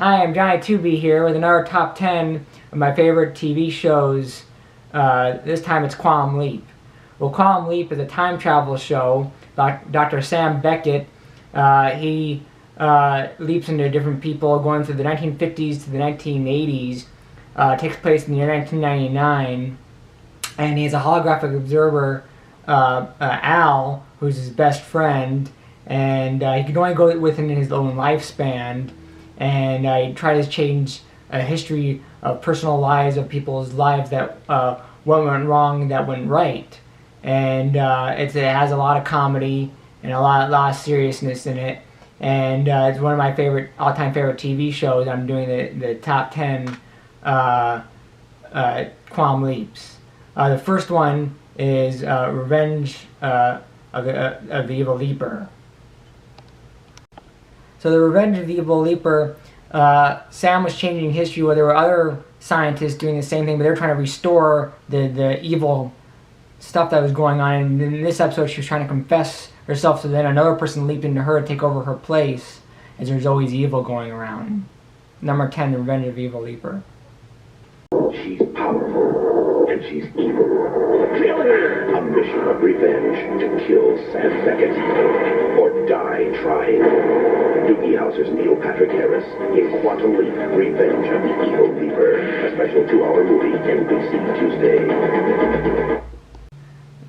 Hi, I'm Johnny 2B here with another top 10 of my favorite TV shows. This time it's Quantum Leap. Well, Quantum Leap is a time travel show about Dr. Sam Beckett. He leaps into different people going through the 1950s to the 1980s. Takes place in the year 1999. And he has a holographic observer, Al, who's his best friend. And he can only go within his own lifespan. And he tries to change a history of personal lives of people's lives that what went wrong, that went right. And it has a lot of comedy and a lot of seriousness in it. And it's one of my all-time favorite TV shows. I'm doing the top 10 Quantum Leaps. The first one is Revenge of the Evil Leaper. So the Revenge of the Evil Leaper, Sam was changing history where there were other scientists doing the same thing, but they were trying to restore the evil stuff that was going on. And in this episode, she was trying to confess herself, so then another person leaped into her to take over her place, as there's always evil going around. Number 10, The Revenge of the Evil Leaper. She's powerful, and she's evil. A mission of revenge to kill Sam Beckett, or die trying. Doogie Howser's Neil Patrick Harris in Quantum Leap, Revenge of the Evil Leaper, a special 2-hour movie, NBC Tuesday.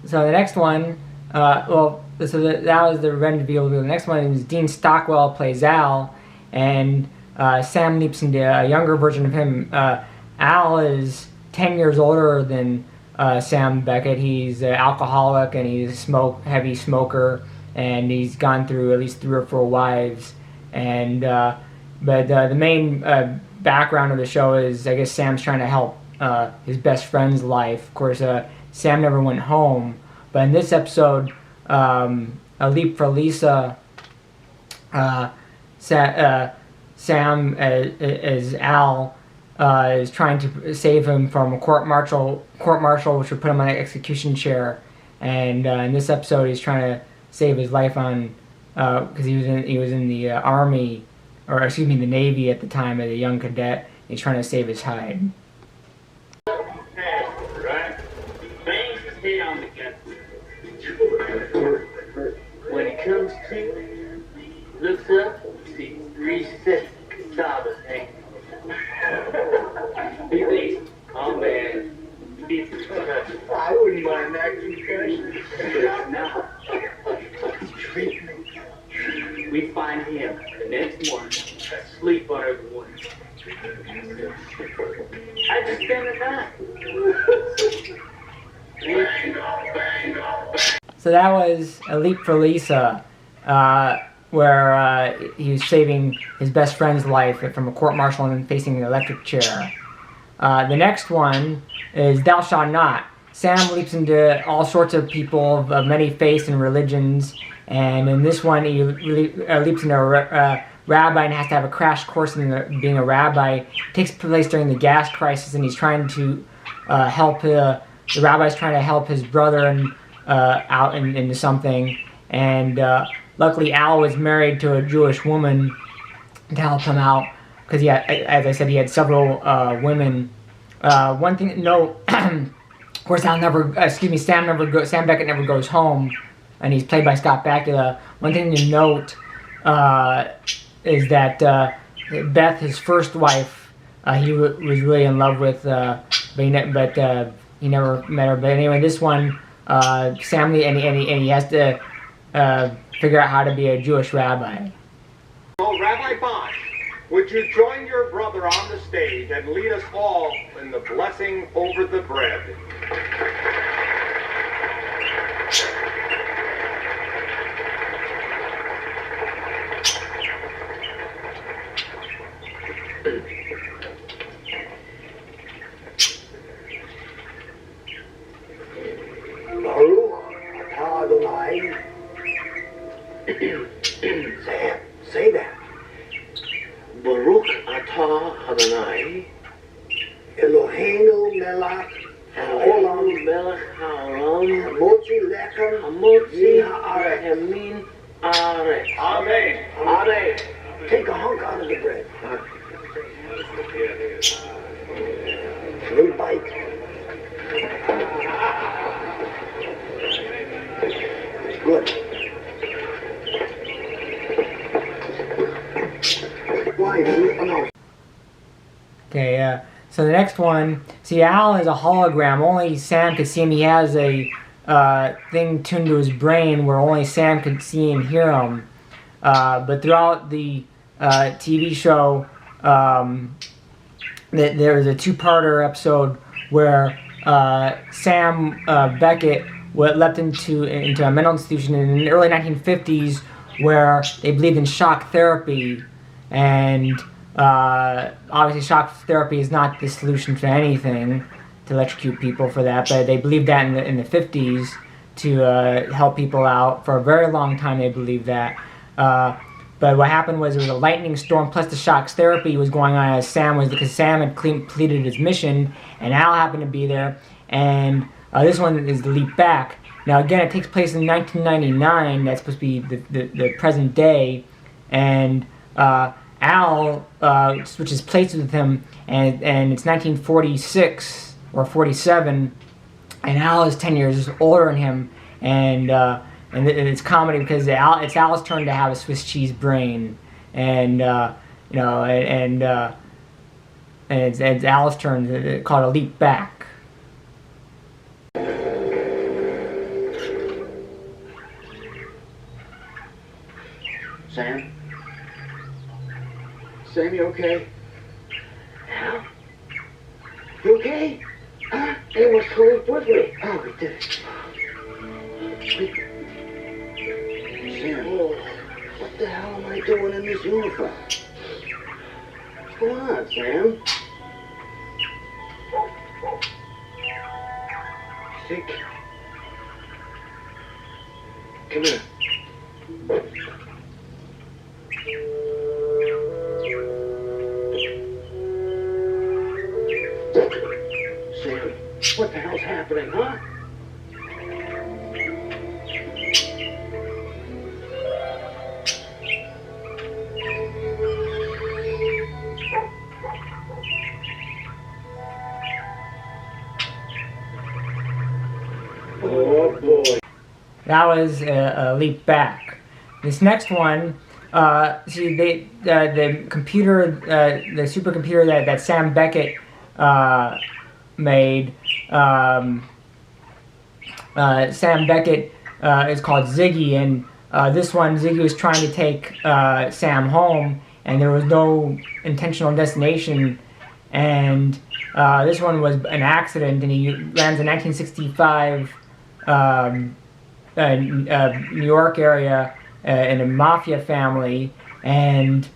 So the next one, that was The Revenge of the Evil Leaper. The next one is Dean Stockwell plays Al, and Sam leaps into a younger version of him. Al is 10 years older than Sam Beckett. He's an alcoholic and he's a heavy smoker, and he's gone through at least 3 or 4 wives. And but the main background of the show is, I guess, Sam's trying to help his best friend's life. Of course, Sam never went home, but in this episode, A Leap for Lisa, Sam as Al is trying to save him from a court martial, which would put him on an execution chair. And in this episode, he's trying to save his life on because he was in the army, or excuse me, the Navy at the time as a young cadet. He's trying to save his hide. Right? Bangs his head on the gun. When he comes to, looks up, sees 3 sick dollars hanging. He thinks, oh man, I wouldn't mind that concussion. But now, treatment. We find him the next morning, asleep under the water. I just spent the night. So that was A Leap for Lisa, where he was saving his best friend's life from a court-martial and facing an electric chair. The next one is Thou Shalt Not. Sam leaps into all sorts of people of many faiths and religions, and in this one he leaps into a rabbi and has to have a crash course in being a rabbi. It takes place during the gas crisis, and he's trying to help, the rabbi's trying to help his brother out into something, and luckily Al was married to a Jewish woman to help him out, because as I said, he had several women. One thing to note, of course, Sam Beckett never goes home, and he's played by Scott Bakula. One thing to note is that Beth, his first wife, he was really in love with, but he never met her. But anyway, this one, Sam and he has to figure out how to be a Jewish rabbi. Oh, Rabbi Bosch, would you join your brother on the stage and lead us all in the blessing over the bread? Say that. Baruch atah Adonai, Eloheinu melech haolam, hamotzi lechem min haaretz. Amen. Amen. Take a hunk out of the bread. Okay, so the next one, see, Al is a hologram. Only Sam could see him. He has a thing tuned to his brain where only Sam could see and hear him. But throughout the TV show, there was a two-parter episode where Sam Beckett leapt into a mental institution in the early 1950s where they believed in shock therapy, and obviously shock therapy is not the solution to anything, to electrocute people for that, but they believed that in the 50s to help people out. For a very long time they believed that. But what happened was there was a lightning storm plus the shock therapy was going on because Sam had completed his mission and Al happened to be there. And this one is the leap back. Now again, it takes place in 1999. That's supposed to be the present day. And Al switches places with him, and it's 1946 or 47, and Al is 10 years older than him, and it's comedy because it's Al's turn to have a Swiss cheese brain, and it's Al's turn, called a leap back. Sam? Sam, you okay? Al? You okay? Huh? He almost called with me. Oh, we did it. Sam, what the hell am I doing in this uniform? What's going on, Sam? Sick? Come here. Sam, what the hell's happening, huh? Oh boy. That was a leap back. This next one, see, the computer, the supercomputer that Sam Beckett made, Sam Beckett is called Ziggy, and this one, Ziggy was trying to take Sam home, and there was no intentional destination, and this one was an accident, and he lands in 1965 New York area in a mafia family, and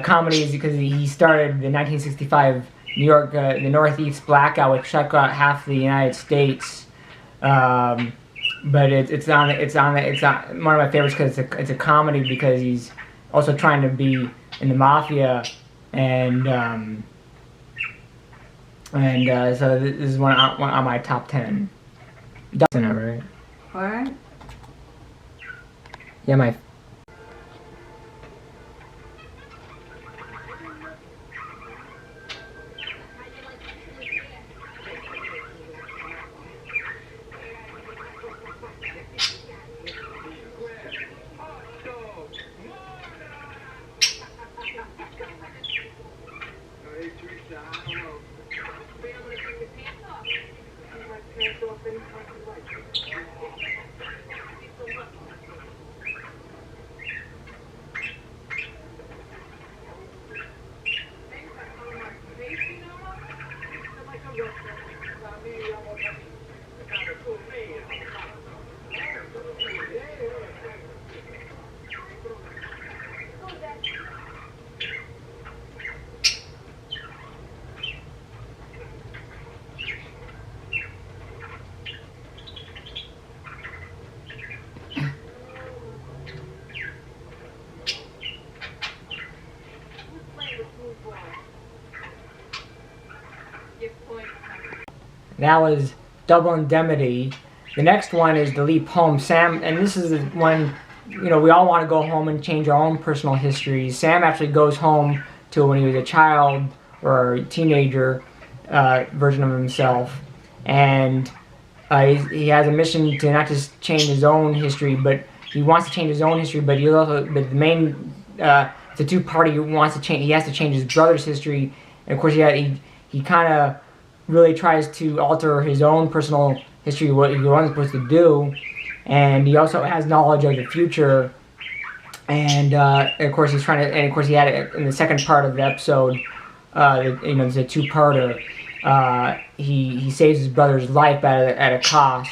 comedy is because he started the 1965 New York, the Northeast blackout, which shut out half the United States. But it's one of my favorites because it's a comedy because he's also trying to be in the mafia, and so this is one on my top 10. Doesn't it, right? What? Yeah, my. That was Double Indemnity. The next one is The Leap Home. Sam, and this is the one, you know, we all want to go home and change our own personal histories. Sam actually goes home to when he was a child or a teenager version of himself, and he has a mission to not just change his own history, but he wants to change his own history, but the main it's a two-party. He wants to change. He has to change his brother's history, and of course, he kind of really tries to alter his own personal history, what he wasn't supposed to do, and he also has knowledge of the future. And of course, he's trying to. And of course, he had it in the second part of the episode. It's a two-parter. He saves his brother's life at a cost.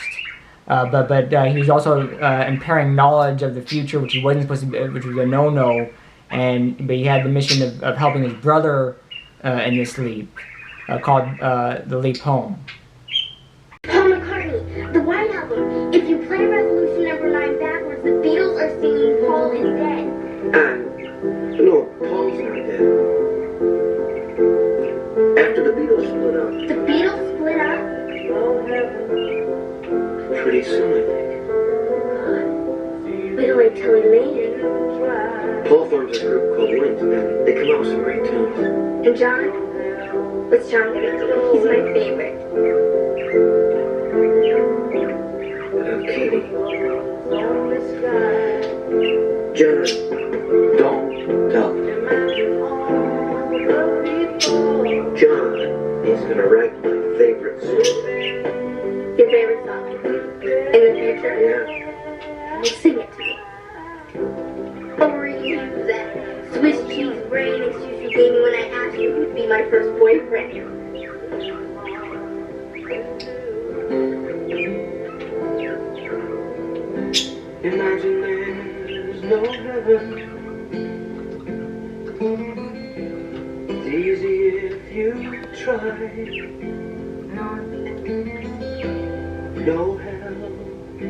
But he was also impairing knowledge of the future, which he wasn't supposed to be, which was a no-no. But he had the mission of helping his brother in this leap, called the Leap Home. Paul McCartney, the White Album. If you play Revolution #9 backwards, the Beatles are singing Paul is dead. No, Paul's not dead. After the Beatles split up. The Beatles split up? Pretty soon, I think. Wait till I tell you later. Paul forms a group called Lint, and they come out with some great tunes. And John? What's John gonna do? He's my favorite. Katie. John, don't tell. John is gonna write my favorite song. Your favorite song? In the future? Yeah. Sing it to me. Or you use that Swiss cheese brain excuse you gave me when I asked you who'd be my first boyfriend. Imagine there's no heaven. It's easy if you try. No hell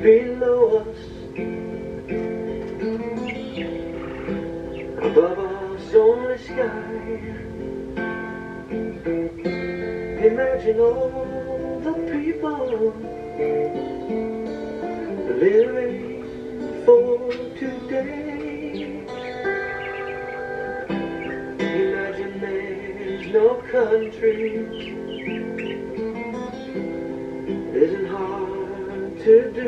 below us. Above us only sky. Imagine all the people living for today. Imagine there's no country. It isn't hard to do.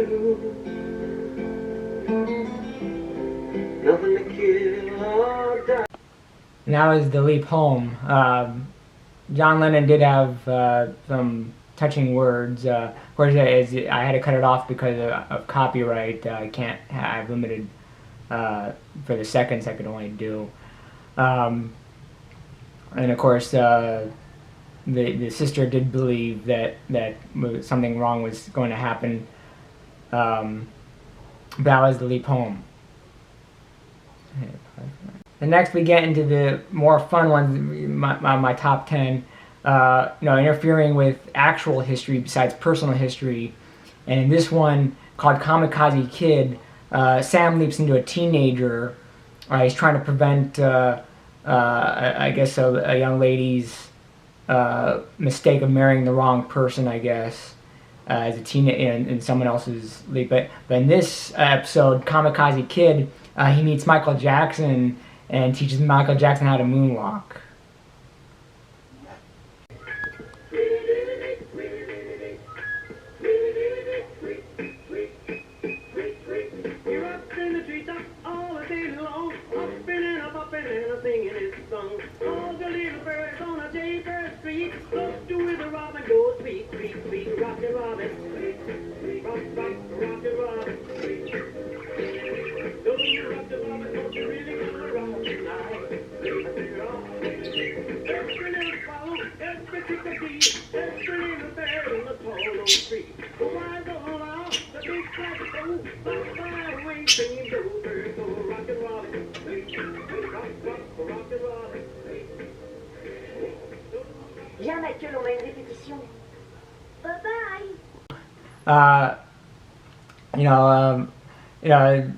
Nothing to kill or die. And that was the Leap Home. John Lennon did have some touching words. Of course, I had to cut it off because of copyright. I can't have limited for the seconds I could only do. And of course, the sister did believe that something wrong was going to happen. That was the Leap Home. And next we get into the more fun ones, my top 10. Interfering with actual history besides personal history. And in this one, called Kamikaze Kid, Sam leaps into a teenager. He's trying to prevent, I guess, a young lady's mistake of marrying the wrong person, I guess, as a teenager in someone else's leap. But in this episode, Kamikaze Kid, he meets Michael Jackson and teaches Michael Jackson how to moonwalk. Viens Michael, on a une répétition. Bye-bye.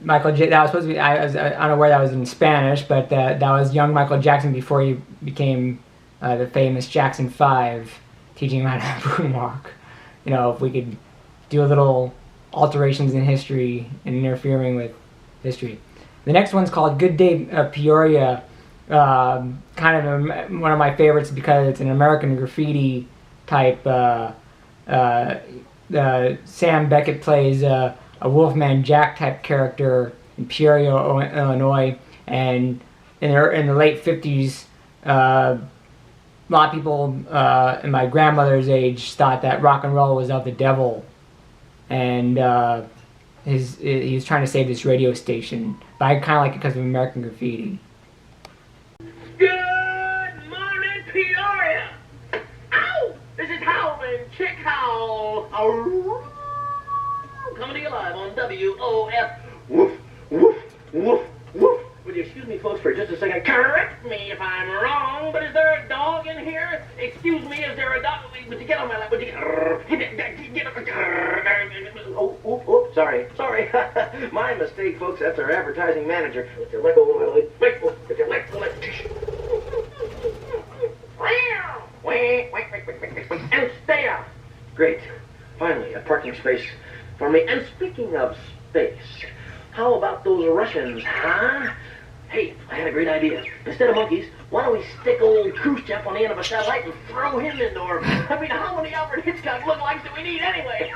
Michael J. That was supposed to be. I was unaware that was in Spanish, but that was young Michael Jackson before he became the famous Jackson 5, teaching him how to moonwalk. If we could do a little alterations in history and interfering with history. The next one's called Good Day Peoria. Kind of one of my favorites because it's an American graffiti type. Sam Beckett plays a Wolfman Jack type character in Peoria, Illinois, and in the late 50s, a lot of people in my grandmother's age thought that rock and roll was of the devil, and he was trying to save this radio station. But I kind of like it because of American Graffiti. Good morning, Peoria! Ow! This is Howlin' Chick Howl. Coming to you live on WOF. Woof, woof, woof, woof. Will you excuse me, folks, for just a second? Correct me if I'm wrong, but is there a dog in here? Excuse me, is there a dog? Would you get on my lap? Would you get oh, sorry. My mistake, folks. That's our advertising manager. If you let go of my leg, if you let go of and stay out. Great. Finally, a parking space for me. And speaking of space, how about those Russians, huh? Hey, I had a great idea. Instead of monkeys, why don't we stick old Khrushchev on the end of a satellite and throw him into orbit? I mean, how many Alfred Hitchcock lookalikes do we need anyway?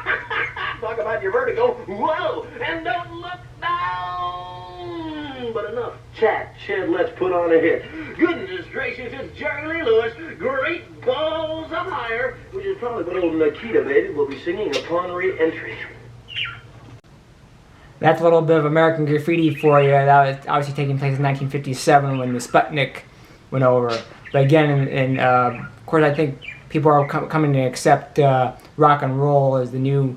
Talk about your vertigo. Whoa! And don't look down! But enough chat, Ched, let's put on a hit. Goodness gracious, it's Jerry Lee Lewis, Great Balls of Fire, which is probably what old Nikita baby will be singing upon re-entry. That's a little bit of American Graffiti for you. That was obviously taking place in 1957 when the Sputnik went over. But again, of course, I think people are coming to accept rock and roll as the new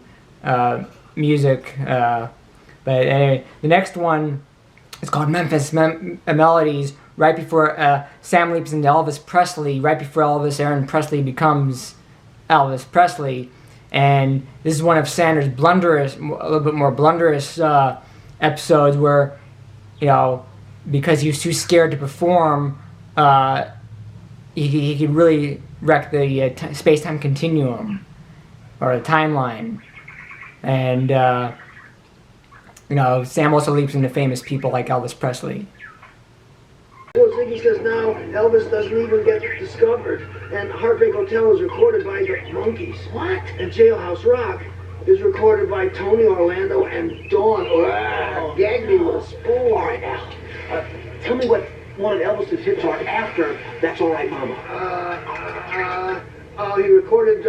music. But anyway, the next one is called Memphis Melodies. Right before Sam leaps into Elvis Presley, right before Aaron Presley becomes Elvis Presley. And this is one of Sanders' a little bit more blunderous episodes where, because he was too scared to perform, he could really wreck the space-time continuum, or the timeline. And, Sam also leaps into famous people like Elvis Presley. Ziggy says now Elvis doesn't even get discovered, and Heartbreak Hotel is recorded by the Monkees. What? And Jailhouse Rock is recorded by Tony Orlando and Dawn. Gag me with a spoon. All right, now, tell me what one of Elvis's hits are after That's All Right, Mama. He recorded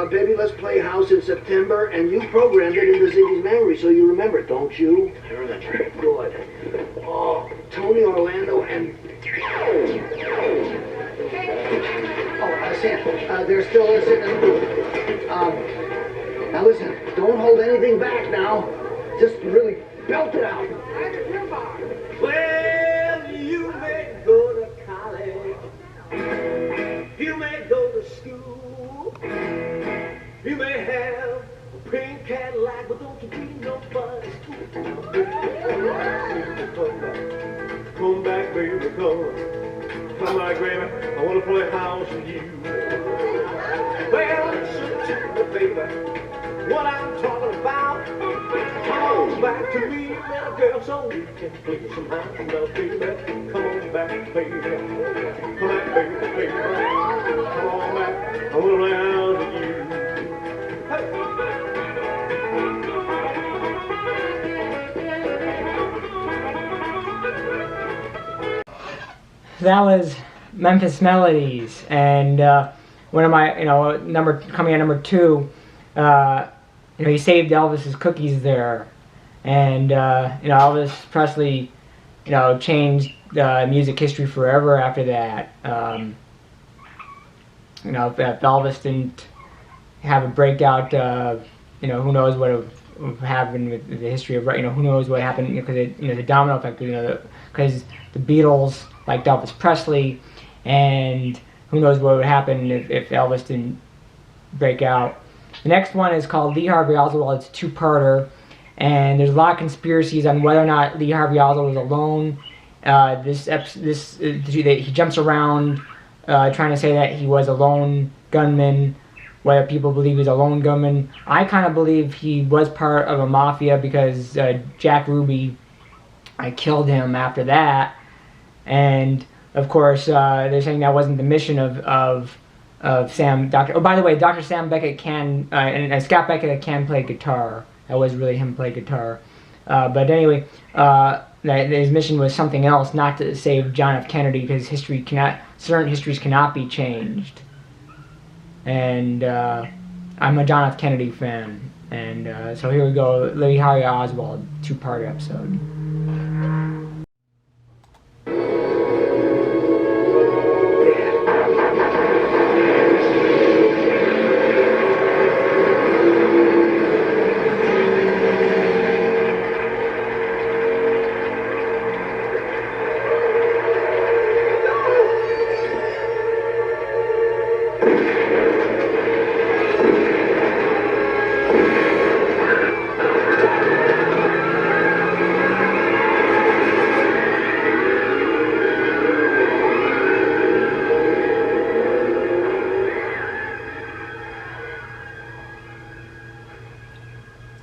Baby Let's Play House in September, and you programmed it into Ziggy's memory, so you remember it, don't you? I remember. Good. Oh, Tony Orlando and... Sam, they're still sitting in the booth. Now listen, don't hold anything back now. Just really belt it out. Well, you may go to college. You may go to school. You may have a pink Cadillac, but don't you be nobody's tool. Come back, baby, come. Come back, baby. I want to play house with you. Well, listen to me, baby. What I'm talking about. Come on back to me, little girl, so we can play some house now, baby. Come on back, baby. Come back, baby, baby. Come on back. I want to play house with you. Hey. That was Memphis Melodies, and one of my, coming at number 2, he saved Elvis's cookies there, and Elvis Presley, changed music history forever after that. If Elvis didn't have a breakout, who knows what would happen with the history of, who knows what happened, because the domino effect, because the Beatles liked Elvis Presley, and who knows what would happen if Elvis didn't break out. The next one is called Lee Harvey Oswald. It's a two-parter, and there's a lot of conspiracies on whether or not Lee Harvey Oswald was alone. He jumps around trying to say that he was a lone gunman, whether people believe he's a lone gunman. I kind of believe he was part of a mafia because Jack Ruby killed him after that. And of course, they're saying that wasn't the mission of Sam. By the way, Dr. Sam Beckett can and Scott Beckett can play guitar. That was really him play guitar. But anyway, that his mission was something else, not to save John F. Kennedy, because certain histories cannot be changed. And I'm a John F. Kennedy fan, and so here we go, Lee Harvey Oswald, 2-part episode.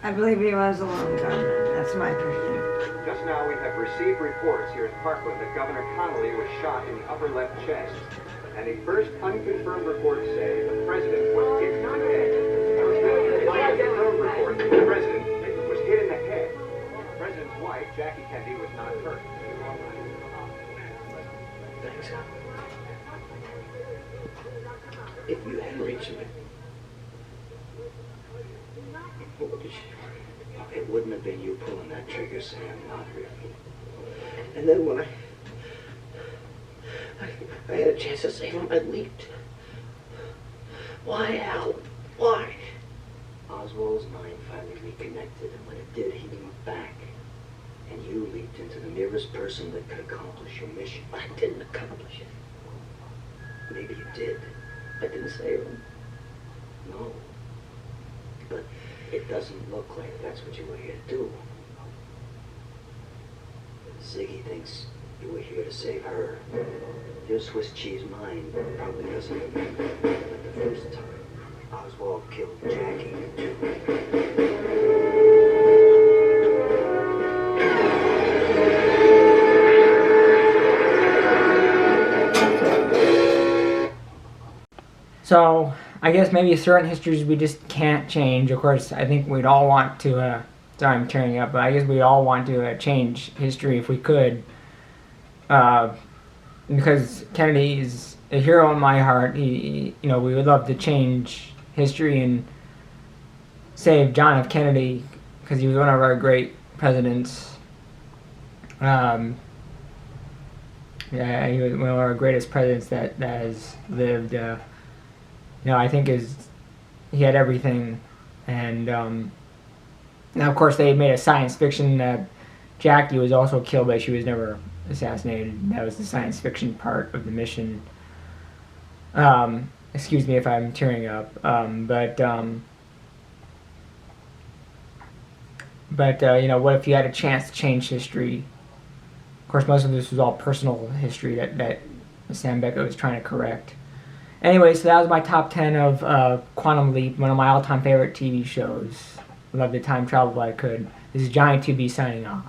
I believe he was a long gunman. That's my opinion. Just now we have received reports here at Parkland that Governor Connolly was shot in the upper left chest. And the first unconfirmed reports say the president was hit in the head. Unconfirmed report that the president was hit in the head. The president's wife, Jackie Kennedy, was not hurt. Thanks. If you hadn't reached me, it wouldn't have been you pulling that trigger, Sam, not really. And then when I had a chance to save him, I leaped. Why, Al? Why? Oswald's mind finally reconnected, and when it did, he moved back. And you leaped into the nearest person that could accomplish your mission. I didn't accomplish it. Maybe you did. I didn't save him. No. But it doesn't look like that's what you were here to do. Ziggy thinks you were here to save her. Your Swiss cheese mind probably doesn't remember that the first time Oswald killed Jackie, too. So, I guess maybe certain histories we just can't change. Of course, I think we'd all want to, sorry I'm tearing up, but I guess we'd all want to change history if we could. Because Kennedy is a hero in my heart. We would love to change history and save John F. Kennedy, because he was one of our great presidents. He was one of our greatest presidents that has lived. I think he had everything, and now of course they made a science fiction that Jackie was also killed, but she was never assassinated. That was the science fiction part of the mission. Excuse me if I'm tearing up, but what if you had a chance to change history? Of course, most of this was all personal history that Sam Beckett was trying to correct. Anyway, so that was my top 10 of Quantum Leap, one of my all-time favorite TV shows. Love to time travel if I could. This is Johnny 2B signing off.